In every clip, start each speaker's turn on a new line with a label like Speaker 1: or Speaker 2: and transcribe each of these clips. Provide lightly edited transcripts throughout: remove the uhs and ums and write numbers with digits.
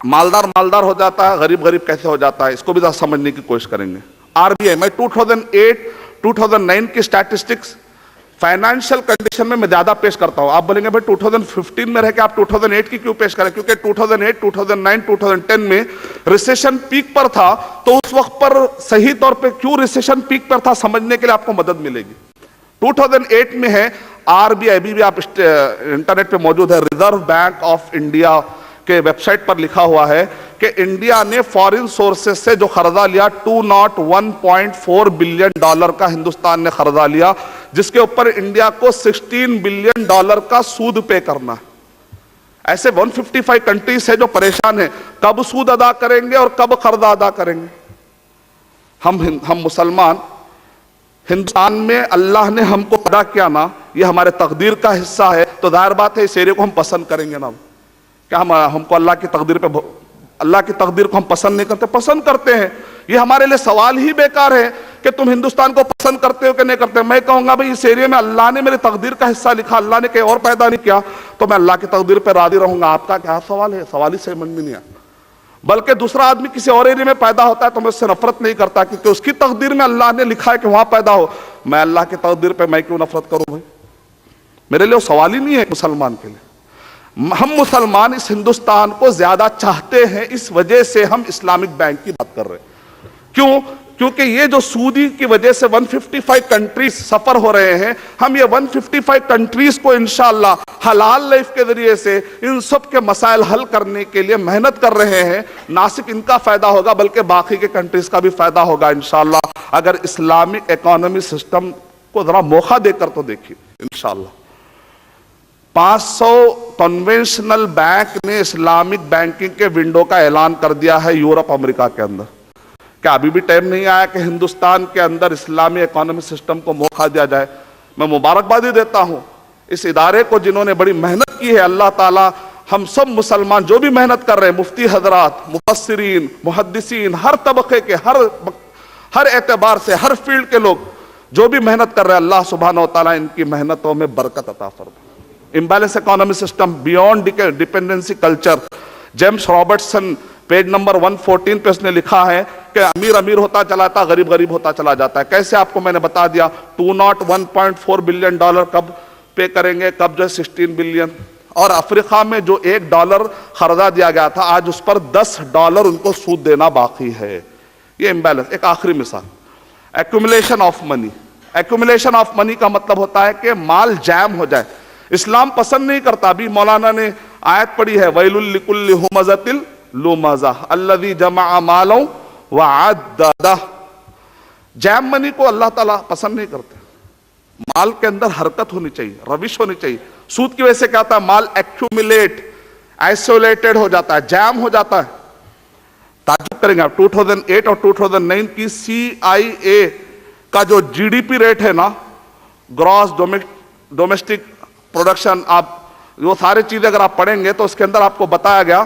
Speaker 1: مالدار مالدار ہو جاتا ہے، غریب غریب کیسے ہو جاتا ہے، اس کو بھی ذرا سمجھنے کی کوشش کریں گے۔ آر بی آئی، میں 2008-2009 کی سٹیٹسٹکس فائنانشیل کنڈیشن میں زیادہ پیش کرتا ہوں۔ آپ بولیں گے بھائی 2015 میں رہ کے آپ 2008 کی کیوں پیش کریں؟ کیونکہ 2008، 2009، 2010 میں ریسیشن پیک پر تھا، تو اس وقت پر صحیح طور پہ کیوں ریسیشن پیک پر تھا سمجھنے کے لیے آپ کو مدد ملے گی۔ 2008 میں ہے آر بی آئی، بھی آپ انٹرنیٹ پہ موجود ہے، ریزرو بینک آف انڈیا کے ویب سائٹ پر لکھا ہوا ہے کہ انڈیا نے فارن سورسز سے جو قرضہ لیا 201.4 بلین ڈالر کا ہندوستان نے قرضہ لیا، جس کے اوپر انڈیا کو 16 بلین ڈالر کا سود پے کرنا ہے۔ ایسے 155 کنٹریز ہیں جو پریشان ہیں، کب سود ادا کریں گے اور کب قرضہ ادا کریں گے۔ ہم مسلمان ہندوستان میں اللہ نے ہم کو پیدا کیا نا، یہ ہمارے تقدیر کا حصہ ہے، تو ظاہر بات ہے اس ایرے کو ہم پسند کریں گے نا۔ کیا ہم کو اللہ کی تقدیر کو ہم پسند نہیں کرتے؟ پسند کرتے ہیں۔ یہ ہمارے لیے سوال ہی بیکار ہے کہ تم ہندوستان کو پسند کرتے ہو کہ نہیں کرتے۔ میں کہوں گا بھئی اس ایرے میں اللہ نے میرے تقدیر کا حصہ لکھا، اللہ نے کہیں اور پیدا نہیں کیا، تو میں اللہ کی تقدیر پہ راضی رہوں گا۔ آپ کا کیا سوال ہے؟ سوال ہی سمجھ میں نہیں آیا۔ بلکہ دوسرا آدمی کسی اور ایرے میں پیدا ہوتا ہے تو میں اس سے نفرت نہیں کرتا، کیونکہ اس کی تقدیر میں اللہ نے لکھا ہے کہ وہاں پیدا ہو۔ میں اللہ کی تقدیر پہ میں کیوں نفرت کروں بھائی؟ میرے لیے وہ سوال ہی نہیں ہے مسلمان کے لیے۔ ہم مسلمان اس ہندوستان کو زیادہ چاہتے ہیں، اس وجہ سے ہم اسلامک بینک کی بات کر رہے ہیں۔ کیوں؟ کیونکہ یہ جو سودی کی وجہ سے 155 کنٹریز سفر ہو رہے ہیں، ہم یہ 155 کنٹریز کو انشاءاللہ حلال لائف کے ذریعے سے ان سب کے مسائل حل کرنے کے لیے محنت کر رہے ہیں۔ نہ صرف ان کا فائدہ ہوگا بلکہ باقی کے کنٹریز کا بھی فائدہ ہوگا انشاءاللہ، اگر اسلامک اکانومی سسٹم کو ذرا موقع دے کر تو دیکھیے انشاءاللہ۔ 500 کنونشنل بینک نے اسلامک بینکنگ کے ونڈو کا اعلان کر دیا ہے یورپ امریکہ کے اندر۔ کیا ابھی بھی ٹائم نہیں آیا کہ ہندوستان کے اندر اسلامی اکانومی سسٹم کو موقع دیا جائے؟ میں مبارکبادی دیتا ہوں اس ادارے کو جنہوں نے بڑی محنت کی ہے۔ اللہ تعالیٰ ہم سب مسلمان جو بھی محنت کر رہے ہیں، مفتی حضرات، مفسرین، محدثین، ہر طبقے کے، ہر اعتبار سے، ہر فیلڈ کے لوگ جو بھی محنت کر رہے ہیں، اللہ سبحانہ و تعالیٰ ان کی محنتوں میں برکت عطا فرمائے۔ Imbalance economy system beyond dependency culture, James Robertson page number 114 پہ اس نے لکھا ہے کہ امیر امیر ہوتا چلا جاتا، غریب غریب ہوتا چلا جاتا ہے۔ کیسے؟ آپ کو میں نے بتا دیا، 201.4 بلین ڈالر کب پے کریں گے، کب جو ہے 16 بلین، اور افریقہ میں جو $1 قرضہ دیا گیا تھا، آج اس پر $10 ان کو سود دینا باقی ہے۔ یہ امبیلنس۔ ایک آخری مثال، accumulation of money. Accumulation of money کا مطلب ہوتا ہے کہ مال جام ہو جائے۔ اسلام پسند نہیں کرتا۔ ابھی مولانا نے آیت پڑھی ہے، وَيْلٌ لِكُلِّ هُمَزَةٍ لُمَزَةٍ الَّذِي جَمَعَ مَالًا وَعَدَّدَهُ۔ جام منی کو اللہ تعالیٰ پسند نہیں کرتے۔ مال کے اندر حرکت ہونی چاہیے، روش ہونی چاہیے۔ سود کی وجہ سے کیا ہوتا ہے؟ مال ایکومولیٹ، آئسولیٹڈ ہو جاتا ہے، جام ہو جاتا ہے۔ تعجب کریں گے آپ، 2008 اور 2009 کی CIA کا جو GDP ریٹ ہے نا، گراس ڈومیسٹک پروڈکشن، آپ وہ سارے چیزیں اگر آپ پڑھیں گے تو اس کے اندر آپ کو بتایا گیا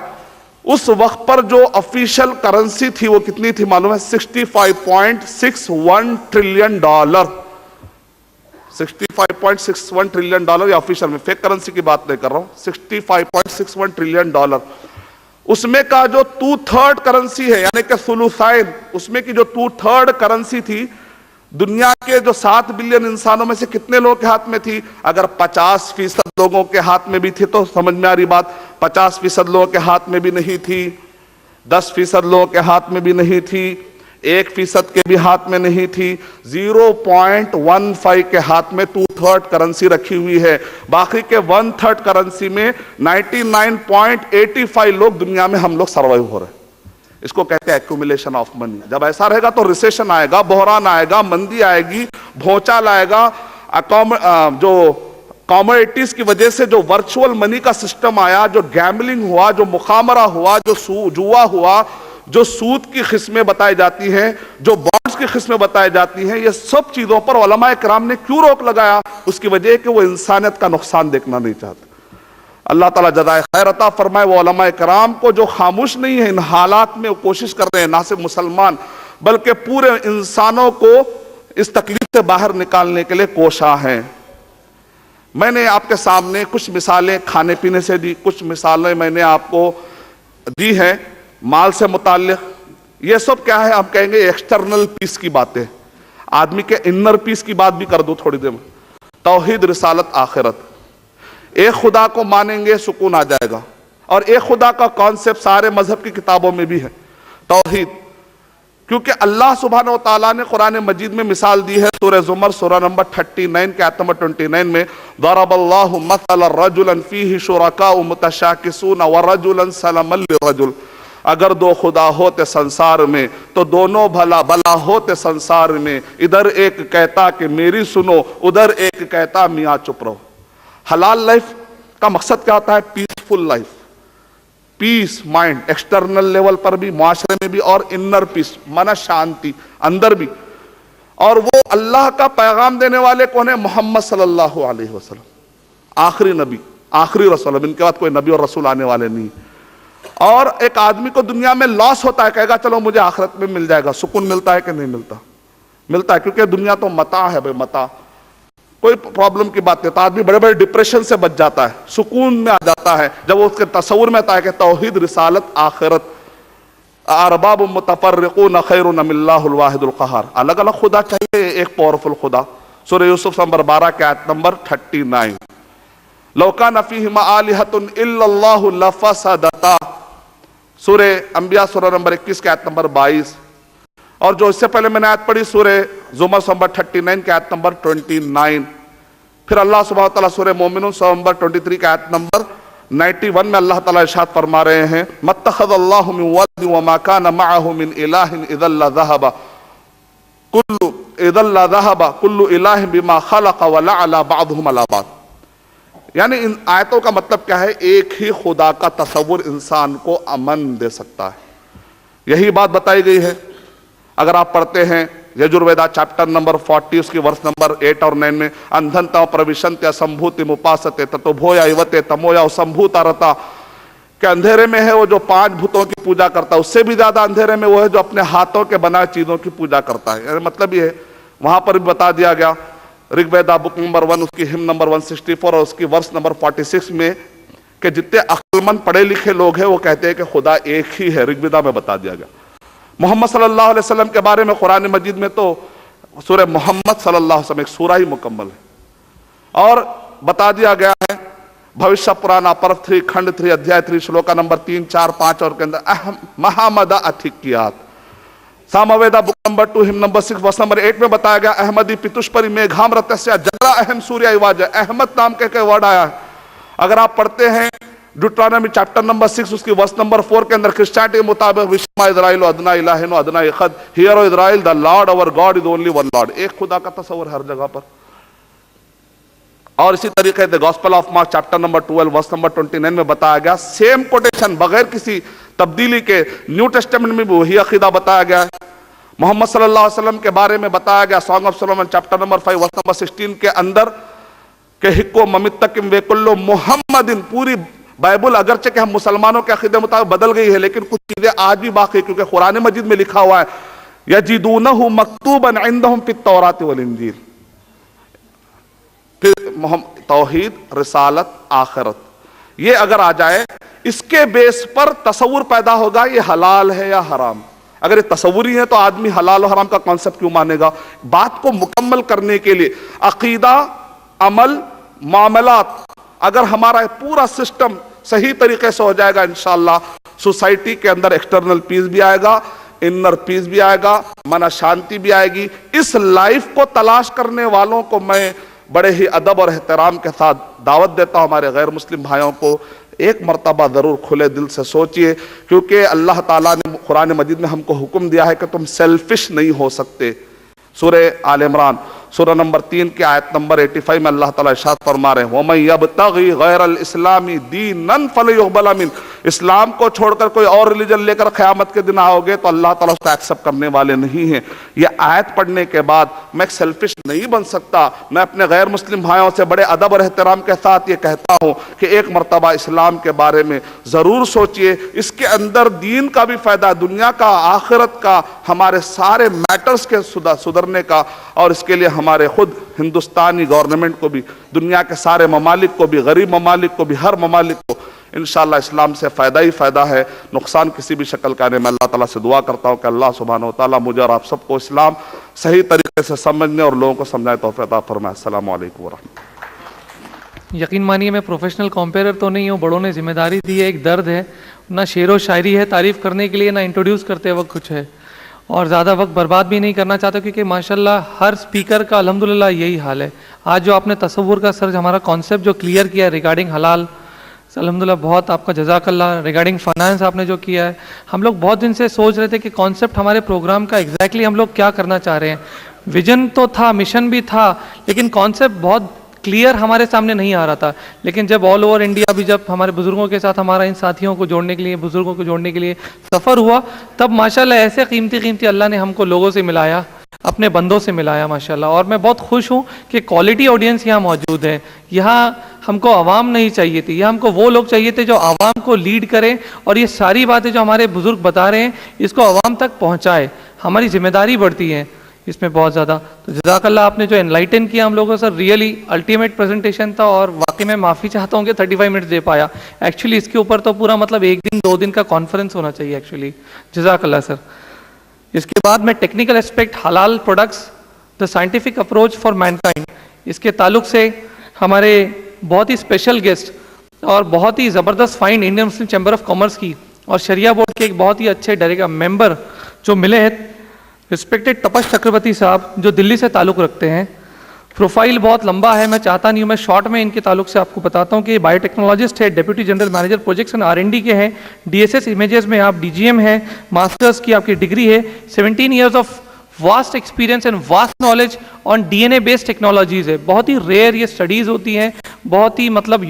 Speaker 1: اس وقت پر جو آفیشیل کرنسی تھی وہ کتنی تھی معلوم ہے؟ 65.61 ٹریلین ڈالر۔ 65.61 ٹریلین ڈالر، یہ آفیشیل میں، فیک کرنسی کی بات نہیں کر رہا ہوں، 65.61 ٹریلین ڈالر۔ اس میں کا جو 2/3 کرنسی ہے، یعنی کہ ثلثین، اس میں کی جو 2/3 کرنسی تھی، دنیا کے جو 7 بلین انسانوں میں سے کتنے لوگوں کے ہاتھ میں تھی؟ اگر 50% لوگوں کے ہاتھ میں بھی تھی تو سمجھ میں آ رہی بات، 50% لوگوں کے ہاتھ میں بھی نہیں تھی، 10% لوگوں کے ہاتھ میں بھی نہیں تھی، 1% کے بھی ہاتھ میں نہیں تھی، 0.15 کے ہاتھ میں 2/3 کرنسی رکھی ہوئی ہے۔ باقی کے 1/3 کرنسی میں 99.85 لوگ دنیا میں ہم لوگ سروائیو ہو رہے ہیں۔ اس کو کہتے ہیں ایکومولیشن آف منی۔ جب ایسا رہے گا تو ریسیشن آئے گا، بحران آئے گا، مندی آئے گی، بھونچال آئے گا۔ جو کاموڈیٹیز کی وجہ سے جو ورچوئل منی کا سسٹم آیا، جو گیمبلنگ ہوا، جو مخامرہ ہوا، جو جوا ہوا، جو سود کی قسمیں بتائی جاتی ہیں، جو بانڈز کی قسمیں بتائی جاتی ہیں، یہ سب چیزوں پر علماء کرام نے کیوں روک لگایا؟ اس کی وجہ ہے کہ وہ انسانیت کا نقصان دیکھنا نہیں چاہتے۔ اللہ تعالیٰ جزائے خیر عطا فرمائے وہ علماء کرام کو جو خاموش نہیں ہے، ان حالات میں وہ کوشش کر رہے ہیں، نہ صرف مسلمان بلکہ پورے انسانوں کو اس تکلیف سے باہر نکالنے کے لیے کوشاں ہیں۔ میں نے آپ کے سامنے کچھ مثالیں کھانے پینے سے دی، کچھ مثالیں میں نے آپ کو دی ہیں مال سے متعلق، یہ سب کیا ہے؟ ہم کہیں گے ایکسٹرنل پیس کی باتیں، آدمی کے انر پیس کی بات بھی کر دوں تھوڑی دیر میں۔ توحید، رسالت، آخرت، ایک خدا کو مانیں گے سکون آ جائے گا، اور ایک خدا کا کانسیپٹ سارے مذہب کی کتابوں میں بھی ہے، توحید۔ کیونکہ اللہ سبحانہ و تعالیٰ نے قرآن مجید میں مثال دی ہے، سورہ زمر سورہ نمبر 39 کے آیت نمبر 29 میں، ضرب اللہ مثلا رجلا فیہ شرکاء متشاکسون ورجلا سلما لرجل، اگر دو خدا ہوتے سنسار میں تو دونوں بھلا بھلا ہوتے سنسار میں، ادھر ایک کہتا کہ میری سنو، ادھر ایک کہتا میاں چپ رہو۔ حلال لائف کا مقصد کیا ہوتا ہے؟ پیسفل لائف، پیس مائنڈ، ایکسٹرنل لیول پر بھی، معاشرے میں بھی، اور انر پیس مانا شانتی اندر بھی۔ اور وہ اللہ کا پیغام دینے والے کون ہیں؟ محمد صلی اللہ علیہ وسلم، آخری نبی، آخری رسول، ان کے بعد کوئی نبی اور رسول آنے والے نہیں۔ اور ایک آدمی کو دنیا میں لاس ہوتا ہے، کہے گا چلو مجھے آخرت میں مل جائے گا، سکون ملتا ہے کہ نہیں ملتا؟ ملتا ہے، کیونکہ دنیا تو متاع ہے بھائی، متاع، کوئی پرابلم کی بات نہیں۔ تو آدمی بڑے بڑے ڈپریشن سے بچ جاتا ہے، سکون میں آ جاتا ہے جب وہ اس کے تصور میں آتا ہے کہ توحید، رسالت، آخرت، ارباب متفرقون خیر ام اللہ الواحد القہار، الگ الگ خدا چاہیے، ایک پاورفل خدا۔ سورہ یوسف نمبر 12 کے آیت نمبر 39، لو کان فیہما آلہۃ الا اللہ لفسدتا، سورہ انبیاء سورہ نمبر 21 کے آیت نمبر 22، اور جو اس سے پہلے میں نے آیت پڑھی سورہ زمر نمبر 39 کے آیت نمبر 29۔ پھر اللہ سبحانہ وتعالیٰ سورہ مومنون سورہ نمبر 23 کے آیت نمبر 91 میں اللہ تعالیٰ ارشاد فرما رہے ہیں، مَتَّخَذَ اللَّهُ مِن وَلَدٍ وَمَا كَانَ مَعَهُ مِنْ إِلَٰهٍ إِذًا لَّذَهَبَ كُلُّ إِلَٰهٍ بِمَا خَلَقَ وَلَعَلَى بَعْضُهُمْ عَلَىٰ بَعْضٍ۔ یعنی ان آیتوں کا مطلب کیا ہے؟ ایک ہی خدا کا تصور انسان کو امن دے سکتا ہے، یہی بات بتائی گئی ہے۔ اگر آپ پڑھتے ہیں یجرویدا چیپٹر نمبر 40 اس کی ورس نمبر 8 اور 9 میں، اندھنتا پروشنتیا سمبھوتی مپاستے تتوبھویا ایوتے تمویا سمبھوتا رتا، کہ اندھیرے میں ہے وہ جو 5 بتوں کی پوجا کرتا ہے، اس سے بھی زیادہ اندھیرے میں وہ ہے جو اپنے ہاتھوں کے بنائے چیزوں کی پوجا کرتا ہے۔ یعنی مطلب یہ ہے، وہاں پر بھی بتا دیا گیا رگ ویدا بک نمبر 1 اس کی ہم نمبر 164 اور اس کی ورس نمبر 46 میں، کہ جتنے عقل مند پڑھے لکھے لوگ ہیں وہ کہتے ہیں کہ خدا ایک ہی ہے، رگ ویدا میں بتا دیا گیا۔ محمد صلی اللہ علیہ وسلم کے بارے میں قرآن مجید میں تو سورہ محمد صلی اللہ علیہ وسلم ایک سورہ ہی مکمل ہے، اور بتا دیا گیا ہے بھوشیہ پرانا پرف 3 کھنڈ 3 ادھیائے 3 شلوکا نمبر 3 4 5 اور کے اندر محمد اتھکیات، سامویدا بک نمبر 2 ہم نمبر 6 ورس نمبر 8 میں بتایا گیا احمدی پتشپری میں گھام رتسیا جگرا اہم سوریہ ایواج، احمد نام کے ورڈ آیا ہے۔ اگر آپ پڑھتے ہیں ڈیوٹرانومی چیپٹر نمبر 6 اس کی ورس نمبر 4 کے اندر، کرسچینٹی کے مطابق وشما اسرائیل ادنا الہ ادنا اخد، ہیئر او اسرائیل دا لارڈ اور God is only one lord, ایک خدا کا تصور ہر جگہ پر۔ اور اسی طریقے سے gospel of Mark chapter number 12 verse number 29 میں بتایا گیا، سیم کوٹیشن بغیر کسی تبدیلی کے، نیو ٹیسٹمنٹ میں بھی وہی عقیدہ بتایا گیا ہے۔ محمد صلی اللہ علیہ وسلم کے بارے میں بتایا گیا song of Solomon chapter number 5 verse number 16 کے اندر، کہ ہکو ممتکم ویکلو محمدن، پوری بائبل اگرچہ کہ ہم مسلمانوں کے عقیدے مطابق بدل گئی ہے لیکن کچھ چیزیں آج بھی باقی، کیونکہ قرآن مجید میں لکھا ہوا ہے یجدونہ مکتوبا عندہم فی التوراۃ والانجیل۔ پھر توحید، رسالت، آخرت، یہ اگر آ جائے، اس کے بیس پر تصور پیدا ہوگا یہ حلال ہے یا حرام۔ اگر یہ تصوری ہے تو آدمی حلال و حرام کا کانسیپٹ کیوں مانے گا؟ بات کو مکمل کرنے کے لیے عقیدہ، عمل، معاملات، اگر ہمارا پورا سسٹم صحیح طریقے سے ہو جائے گا انشاءاللہ، سوسائٹی کے اندر ایکسٹرنل پیس بھی آئے گا، انر پیس بھی آئے گا، من شانتی بھی آئے گی۔ اس لائف کو تلاش کرنے والوں کو میں بڑے ہی ادب اور احترام کے ساتھ دعوت دیتا ہوں، ہمارے غیر مسلم بھائیوں کو ایک مرتبہ ضرور کھلے دل سے سوچئے، کیونکہ اللہ تعالیٰ نے قرآن مجید میں ہم کو حکم دیا ہے کہ تم سیلفش نہیں ہو سکتے۔ سورہ آل عمران سورہ نمبر 3 کی آیت نمبر 85 میں اللہ تعالیٰ ارشاد فرما رہے ہیں وَمَن يَبْتَغِي غَيْرَ الْإِسْلَامِ دِينًا فَلَيُقْبَلَ مِنْهُ، اسلام کو چھوڑ کر کوئی اور ریلیجن لے کر قیامت کے دن آؤ گے تو اللہ تعالیٰ اس کو ایکسپٹ کرنے والے نہیں ہیں۔ یہ آیت پڑھنے کے بعد میں ایک سیلفش نہیں بن سکتا، میں اپنے غیر مسلم بھائیوں سے بڑے ادب اور احترام کے ساتھ یہ کہتا ہوں کہ ایک مرتبہ اسلام کے بارے میں ضرور سوچئے، اس کے اندر دین کا بھی فائدہ، دنیا کا، آخرت کا، ہمارے سارے میٹرز کے سدھرنے کا، اور اس کے لیے ہمارے خود ہندوستانی گورنمنٹ کو بھی، دنیا کے سارے ممالک کو بھی، غریب ممالک کو بھی، ہر ممالک کو انشاءاللہ اسلام سے فائدہ ہی فائدہ ہے, نقصان کسی بھی شکل کا نہیں. میں اللہ تعالیٰ سے دعا کرتا ہوں کہ اللہ سبحانہ و تعالیٰ مجھے اور آپ سب کو اسلام صحیح طریقے سے سمجھنے اور لوگوں کو سمجھائے توفیق عطا فرمائے. السلام علیکم ورحمۃ اللہ.
Speaker 2: یقین مانیے میں پروفیشنل کمپیرر تو نہیں ہوں, بڑوں نے ذمہ داری دی ہے, ایک درد ہے, نہ شعر و شاعری ہے تعریف کرنے کے لیے, نہ انٹروڈیوس کرتے وقت کچھ ہے, اور زیادہ وقت برباد بھی نہیں کرنا چاہتا کیونکہ ماشاءاللہ ہر سپیکر کا الحمدللہ یہی حال ہے. آج جو آپ نے تصور کا سر ہمارا کانسیپٹ جو کلیئر کیا ہے ریگارڈنگ حلال, الحمدللہ بہت آپ کا جزاک اللہ. ریگارڈنگ فائنانس آپ نے جو کیا ہے, ہم لوگ بہت دن سے سوچ رہے تھے کہ کانسیپٹ ہمارے پروگرام کا ایگزیکٹلی ہم لوگ کیا کرنا چاہ رہے ہیں. ویژن تو تھا, مشن بھی تھا, لیکن کانسیپٹ بہت کلیئر ہمارے سامنے نہیں آ رہا تھا. لیکن جب آل اوور انڈیا بھی جب ہمارے بزرگوں کے ساتھ ہمارا ان ساتھیوں کو جوڑنے کے لیے, بزرگوں کو جوڑنے کے لیے سفر ہوا, تب ماشاءاللہ ایسے قیمتی اللہ نے ہم کو لوگوں سے ملایا, اپنے بندوں سے ملایا ماشاءاللہ. اور میں بہت خوش ہوں کہ کوالٹی آڈینس یہاں موجود ہے. یہاں ہم کو عوام نہیں چاہیے تھی, یہاں ہم کو وہ لوگ چاہیے تھے جو عوام کو لیڈ کریں اور یہ ساری باتیں جو ہمارے بزرگ بتا رہے ہیں اس کو عوام تک پہنچائے. ہماری ذمہ داری بڑھتی ہے اس میں بہت زیادہ. تو جزاک اللہ, آپ نے جو انلائٹن کیا ہم لوگوں سے, ریئلی الٹیمیٹ پریزنٹیشن تھا. اور واقعی میں معافی چاہتا ہوں کہ 35 منٹس دے پایا. ایکچولی اس کے اوپر تو پورا مطلب 1 دن 2 دن کا کانفرنس ہونا چاہیے ایکچولی. جزاک اللہ سر. اس کے بعد میں ٹیکنیکل اسپیکٹ حلال products the scientific approach for mankind, اس کے تعلق سے ہمارے بہت ہی اسپیشل گیسٹ اور بہت ہی زبردست find Indian Muslim chamber of commerce کی اور شریعہ بورڈ کے ایک بہت ہی اچھے ڈائریکٹر ممبر جو ملے ہیں, رسپیکٹڈ تپس چکرورتی صاحب جو دلی سے تعلق رکھتے ہیں. پروفائل بہت لمبا ہے, میں چاہتا نہیں ہوں, میں شارٹ میں ان کے تعلق سے آپ کو بتاتا ہوں کہ بایو ٹیکنالوجسٹ ہے, deputy general manager projects and R&D کے ہیں, DSS امیجز میں آپ DGM ہیں, ماسٹرز کی آپ کی ڈگری ہے, 17 years of vast experience and vast knowledge on DNA based technologies ہے. بہت ہی ریئر یہ اسٹڈیز ہوتی ہیں, بہت ہی مطلب